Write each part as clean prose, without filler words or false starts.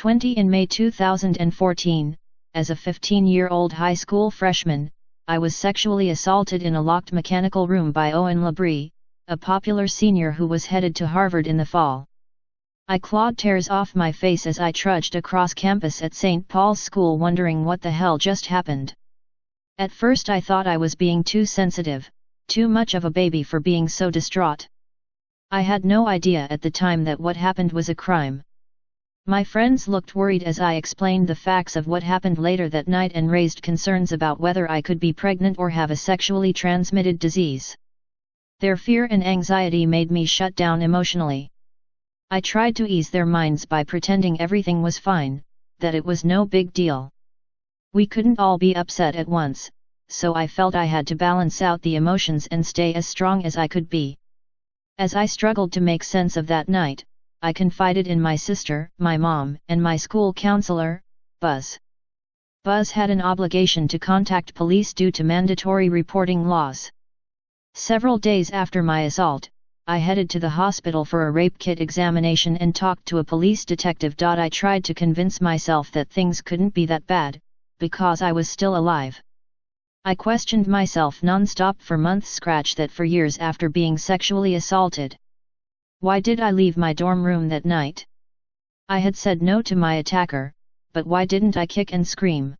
20 In May 2014, as a 15-year-old high school freshman, I was sexually assaulted in a locked mechanical room by Owen Labrie, a popular senior who was headed to Harvard in the fall. I clawed tears off my face as I trudged across campus at St. Paul's School wondering what the hell just happened. At first I thought I was being too sensitive, too much of a baby for being so distraught. I had no idea at the time that what happened was a crime. My friends looked worried as I explained the facts of what happened later that night and raised concerns about whether I could be pregnant or have a sexually transmitted disease. Their fear and anxiety made me shut down emotionally. I tried to ease their minds by pretending everything was fine, that it was no big deal. We couldn't all be upset at once, so I felt I had to balance out the emotions and stay as strong as I could be. As I struggled to make sense of that night, I confided in my sister, my mom, and my school counselor, Buzz. Buzz had an obligation to contact police due to mandatory reporting laws. Several days after my assault, I headed to the hospital for a rape kit examination and talked to a police detective. I tried to convince myself that things couldn't be that bad, because I was still alive. I questioned myself non-stop for months. Scratch that, for years after being sexually assaulted. Why did I leave my dorm room that night? I had said no to my attacker, but why didn't I kick and scream?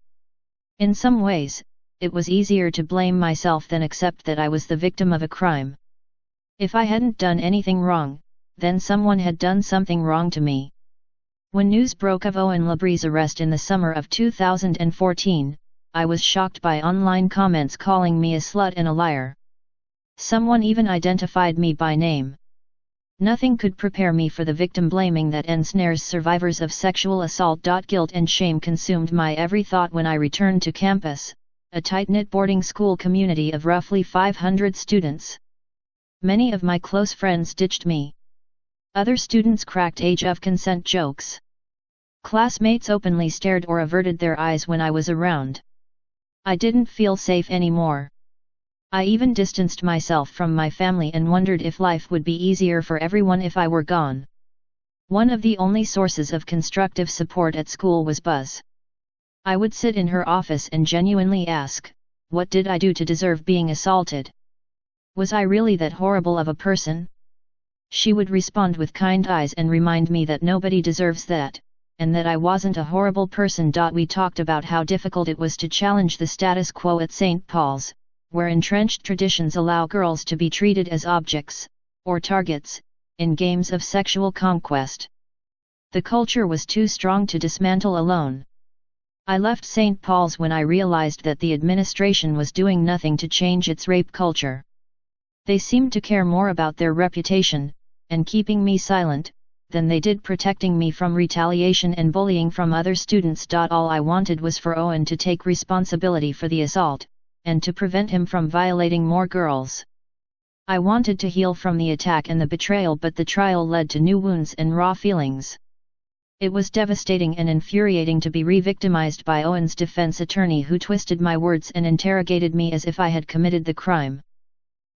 In some ways, it was easier to blame myself than accept that I was the victim of a crime. If I hadn't done anything wrong, then someone had done something wrong to me. When news broke of Owen Labrie's arrest in the summer of 2014, I was shocked by online comments calling me a slut and a liar. Someone even identified me by name. Nothing could prepare me for the victim blaming that ensnares survivors of sexual assault. Guilt and shame consumed my every thought when I returned to campus, a tight-knit boarding school community of roughly 500 students. Many of my close friends ditched me. Other students cracked age of consent jokes. Classmates openly stared or averted their eyes when I was around. I didn't feel safe anymore. I even distanced myself from my family and wondered if life would be easier for everyone if I were gone. One of the only sources of constructive support at school was Buzz. I would sit in her office and genuinely ask, what did I do to deserve being assaulted? Was I really that horrible of a person? She would respond with kind eyes and remind me that nobody deserves that, and that I wasn't a horrible person. We talked about how difficult it was to challenge the status quo at St. Paul's, where entrenched traditions allow girls to be treated as objects, or targets, in games of sexual conquest. The culture was too strong to dismantle alone. I left St. Paul's when I realized that the administration was doing nothing to change its rape culture. They seemed to care more about their reputation, and keeping me silent, than they did protecting me from retaliation and bullying from other students. All I wanted was for Owen to take responsibility for the assault, and to prevent him from violating more girls. I wanted to heal from the attack and the betrayal, but the trial led to new wounds and raw feelings. It was devastating and infuriating to be re-victimized by Owen's defense attorney, who twisted my words and interrogated me as if I had committed the crime.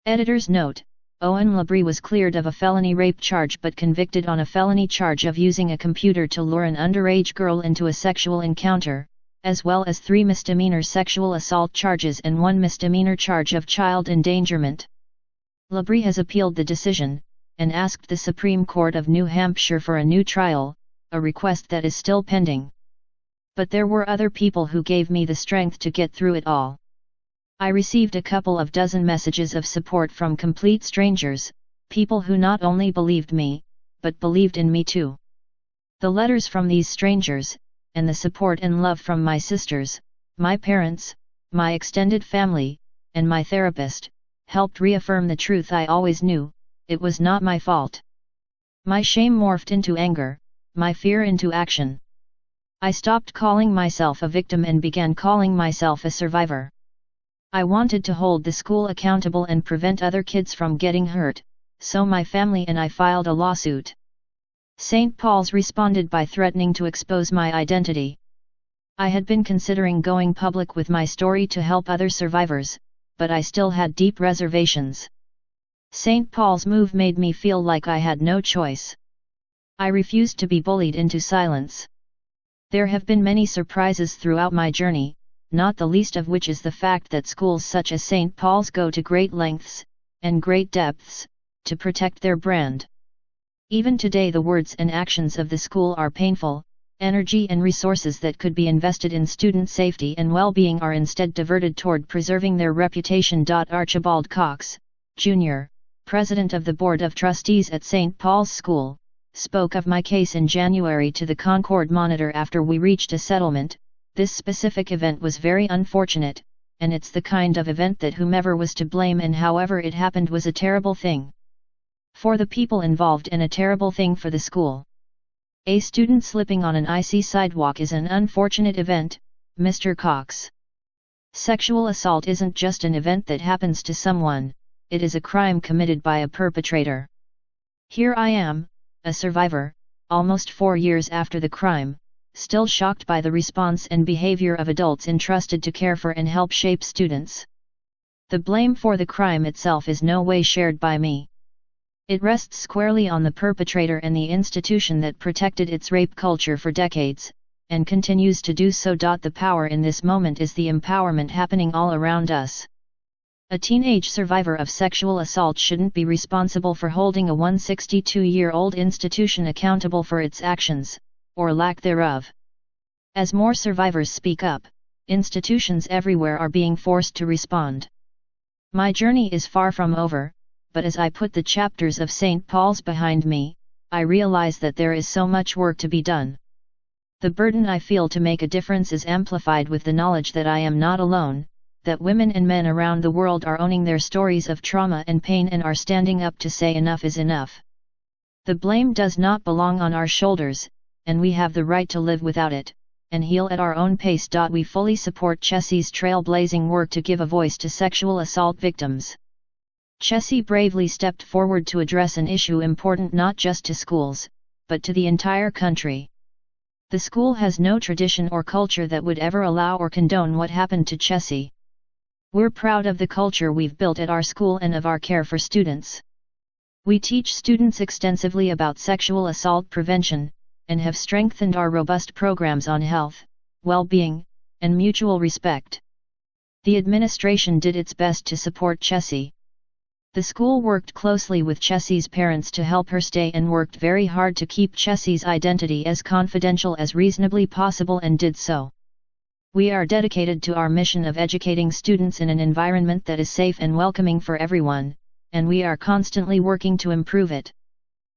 Editor's note: Owen Labrie was cleared of a felony rape charge but convicted on a felony charge of using a computer to lure an underage girl into a sexual encounter, as well as 3 misdemeanor sexual assault charges and 1 misdemeanor charge of child endangerment. Labrie has appealed the decision, and asked the Supreme Court of New Hampshire for a new trial, a request that is still pending. But there were other people who gave me the strength to get through it all. I received a couple of dozen messages of support from complete strangers, people who not only believed me, but believed in me too. The letters from these strangers, and the support and love from my sisters, my parents, my extended family, and my therapist, helped reaffirm the truth I always knew: it was not my fault. My shame morphed into anger, my fear into action. I stopped calling myself a victim and began calling myself a survivor. I wanted to hold the school accountable and prevent other kids from getting hurt, so my family and I filed a lawsuit. St. Paul's responded by threatening to expose my identity. I had been considering going public with my story to help other survivors, but I still had deep reservations. St. Paul's move made me feel like I had no choice. I refused to be bullied into silence. There have been many surprises throughout my journey, not the least of which is the fact that schools such as St. Paul's go to great lengths, and great depths, to protect their brand. Even today the words and actions of the school are painful. Energy and resources that could be invested in student safety and well-being are instead diverted toward preserving their reputation. Archibald Cox, Jr., President of the Board of Trustees at St. Paul's School, spoke of my case in January to the Concord Monitor after we reached a settlement. This specific event was very unfortunate, and it's the kind of event that whomever was to blame and however it happened was a terrible thing for the people involved and a terrible thing for the school. A student slipping on an icy sidewalk is an unfortunate event, Mr. Cox. Sexual assault isn't just an event that happens to someone, it is a crime committed by a perpetrator. Here I am, a survivor, almost 4 years after the crime, still shocked by the response and behavior of adults entrusted to care for and help shape students. The blame for the crime itself is no way shared by me. It rests squarely on the perpetrator and the institution that protected its rape culture for decades, and continues to do so. The power in this moment is the empowerment happening all around us. A teenage survivor of sexual assault shouldn't be responsible for holding a 162-year-old institution accountable for its actions, or lack thereof. As more survivors speak up, institutions everywhere are being forced to respond. My journey is far from over, but as I put the chapters of St. Paul's behind me, I realize that there is so much work to be done. The burden I feel to make a difference is amplified with the knowledge that I am not alone, that women and men around the world are owning their stories of trauma and pain and are standing up to say enough is enough. The blame does not belong on our shoulders, and we have the right to live without it, and heal at our own pace. We fully support Chessy's trailblazing work to give a voice to sexual assault victims. Chessy bravely stepped forward to address an issue important not just to schools, but to the entire country. The school has no tradition or culture that would ever allow or condone what happened to Chessy. We're proud of the culture we've built at our school and of our care for students. We teach students extensively about sexual assault prevention, and have strengthened our robust programs on health, well-being, and mutual respect. The administration did its best to support Chessy. The school worked closely with Chessy's parents to help her stay and worked very hard to keep Chessy's identity as confidential as reasonably possible and did so. We are dedicated to our mission of educating students in an environment that is safe and welcoming for everyone, and we are constantly working to improve it.